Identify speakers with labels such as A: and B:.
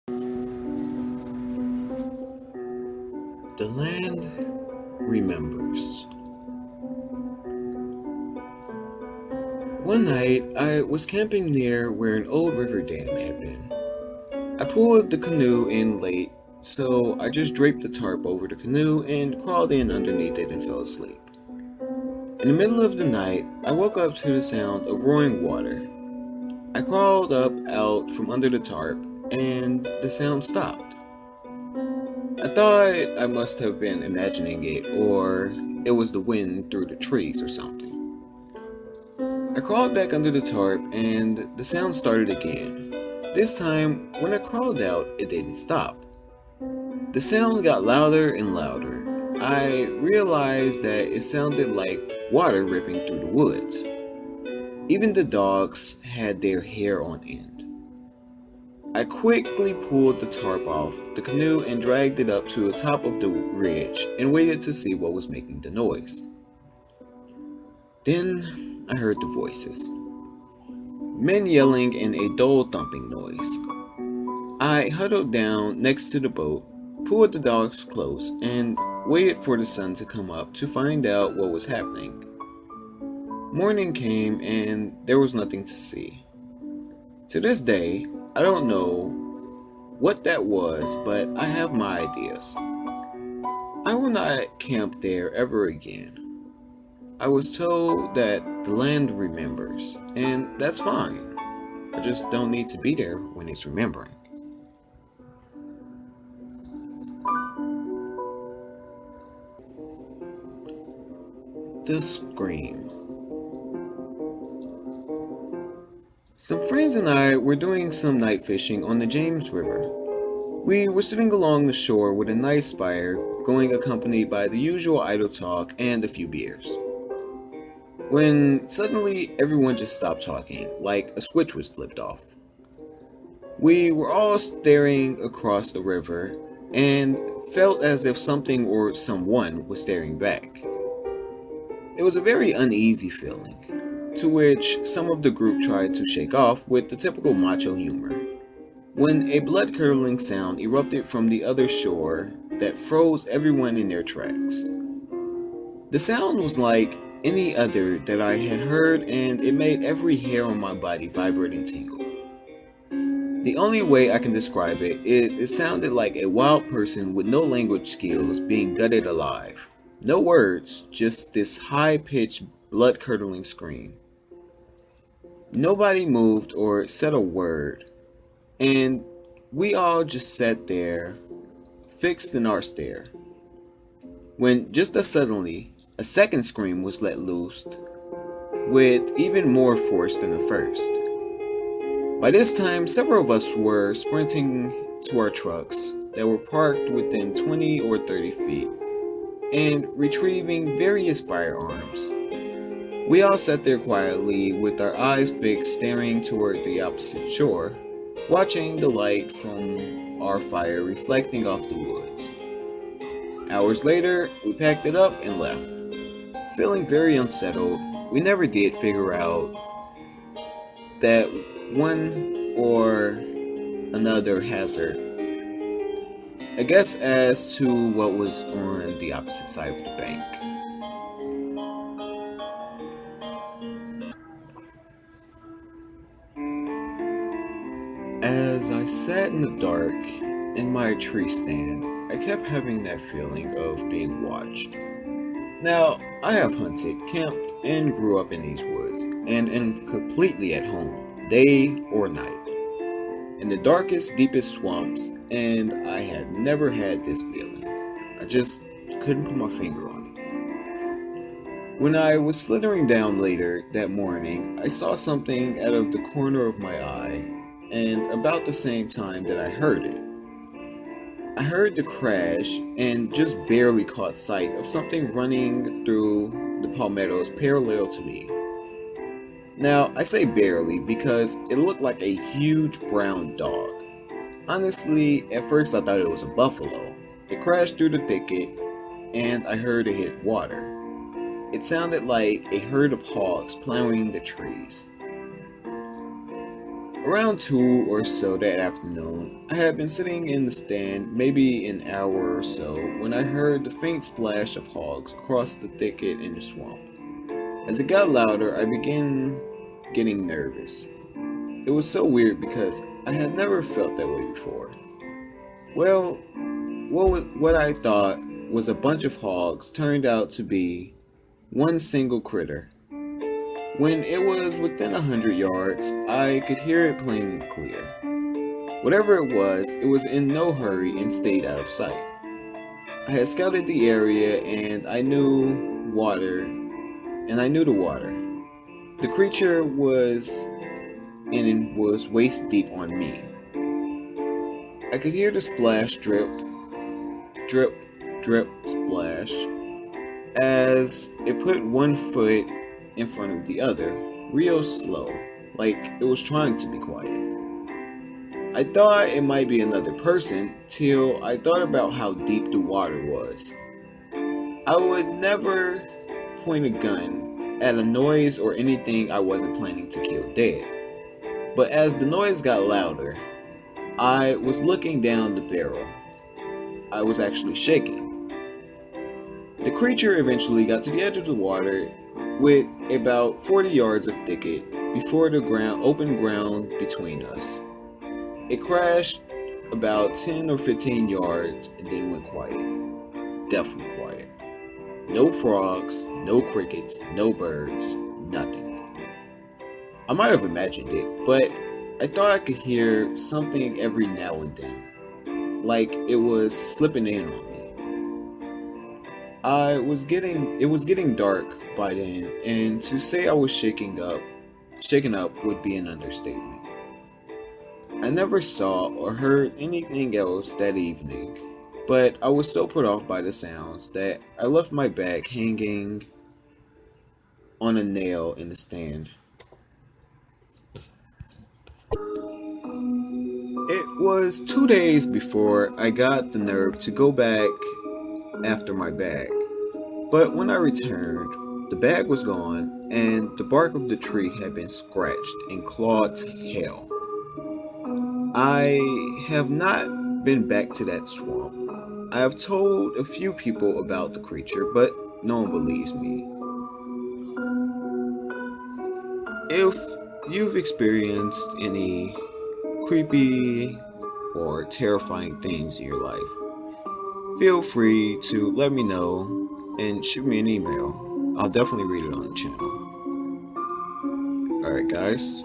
A: The land remembers. One night, I was camping near where an old river dam had been. I pulled the canoe in late, so I just draped the tarp over the canoe and crawled in underneath it and fell asleep. In the middle of the night, I woke up to the sound of roaring water. I crawled up out from under the tarp, and the sound stopped. I thought I must have been imagining it, or it was the wind through the trees or something. I crawled back under the tarp and the sound started again. This time, when I crawled out, it didn't stop. The sound got louder and louder. I realized that it sounded like water ripping through the woods. Even the dogs had their hair on end. I quickly pulled the tarp off the canoe and dragged it up to the top of the ridge and waited to see what was making the noise. Then I heard the voices. Men yelling and a dull thumping noise. I huddled down next to the boat, pulled the dogs close, and waited for the sun to come up to find out what was happening. Morning came and there was nothing to see. To this day, I don't know what that was, but I have my ideas. I will not camp there ever again. I was told that the land remembers, and that's fine. I just don't need to be there when it's remembering. The Scream. Some friends and I were doing some night fishing on the James River. We were sitting along the shore with a nice fire, going accompanied by the usual idle talk and a few beers. When suddenly everyone just stopped talking, like a switch was flipped off. We were all staring across the river and felt as if something or someone was staring back. It was a very uneasy feeling, to which some of the group tried to shake off with the typical macho humor, when a blood-curdling sound erupted from the other shore that froze everyone in their tracks. The sound was like any other that I had heard, and it made every hair on my body vibrate and tingle. The only way I can describe it is it sounded like a wild person with no language skills being gutted alive. No words, just this high-pitched, blood-curdling scream. Nobody moved or said a word, and we all just sat there, fixed in our stare, when just as suddenly, a second scream was let loose with even more force than the first. By this time, several of us were sprinting to our trucks that were parked within 20 or 30 feet and retrieving various firearms. We all sat there quietly with our eyes fixed staring toward the opposite shore, watching the light from our fire reflecting off the woods. Hours later, we packed it up and left. Feeling very unsettled, we never did figure out that one or another hazard. I guess as to what was on the opposite side of the bank. As I sat in the dark in my tree stand, I kept having that feeling of being watched. Now, I have hunted, camped, and grew up in these woods, and am completely at home, day or night, in the darkest, deepest swamps, and I had never had this feeling. I just couldn't put my finger on it. When I was slithering down later that morning, I saw something out of the corner of my eye, and about the same time that I heard it. I heard the crash and just barely caught sight of something running through the palmettos parallel to me. Now, I say barely because it looked like a huge brown dog. Honestly, at first I thought it was a buffalo. It crashed through the thicket and I heard it hit water. It sounded like a herd of hogs plowing the trees. Around 2 or so that afternoon, I had been sitting in the stand maybe an hour or so when I heard the faint splash of hogs across the thicket in the swamp. As it got louder, I began getting nervous. It was so weird because I had never felt that way before. Well, what I thought was a bunch of hogs turned out to be one single critter. When it was within 100 yards, I could hear it plain and clear. Whatever it was in no hurry and stayed out of sight. I had scouted the area and I knew the water. The creature was waist deep on me. I could hear the splash drip, drip, splash as it put one foot in front of the other, real slow, like it was trying to be quiet. I thought it might be another person till I thought about how deep the water was. I would never point a gun at a noise or anything I wasn't planning to kill dead. But as the noise got louder, I was looking down the barrel. I was actually shaking. The creature eventually got to the edge of the water with about 40 yards of thicket before the open ground between us. It crashed about 10 or 15 yards and then went quiet. Definitely quiet. No frogs, no crickets, no birds, nothing. I might have imagined it, but I thought I could hear something every now and then, like it was slipping in on me. It was getting dark by then, and to say I was shaken up would be an understatement. I never saw or heard anything else that evening, but I was so put off by the sounds that I left my bag hanging on a nail in the stand. It was 2 days before I got the nerve to go back after my bag. But when I returned, the bag was gone and the bark of the tree had been scratched and clawed to hell. I have not been back to that swamp. I have told a few people about the creature, but no one believes me. If you've experienced any creepy or terrifying things in your life, feel free to let me know and shoot me an email. I'll definitely read it on the channel. Alright, guys.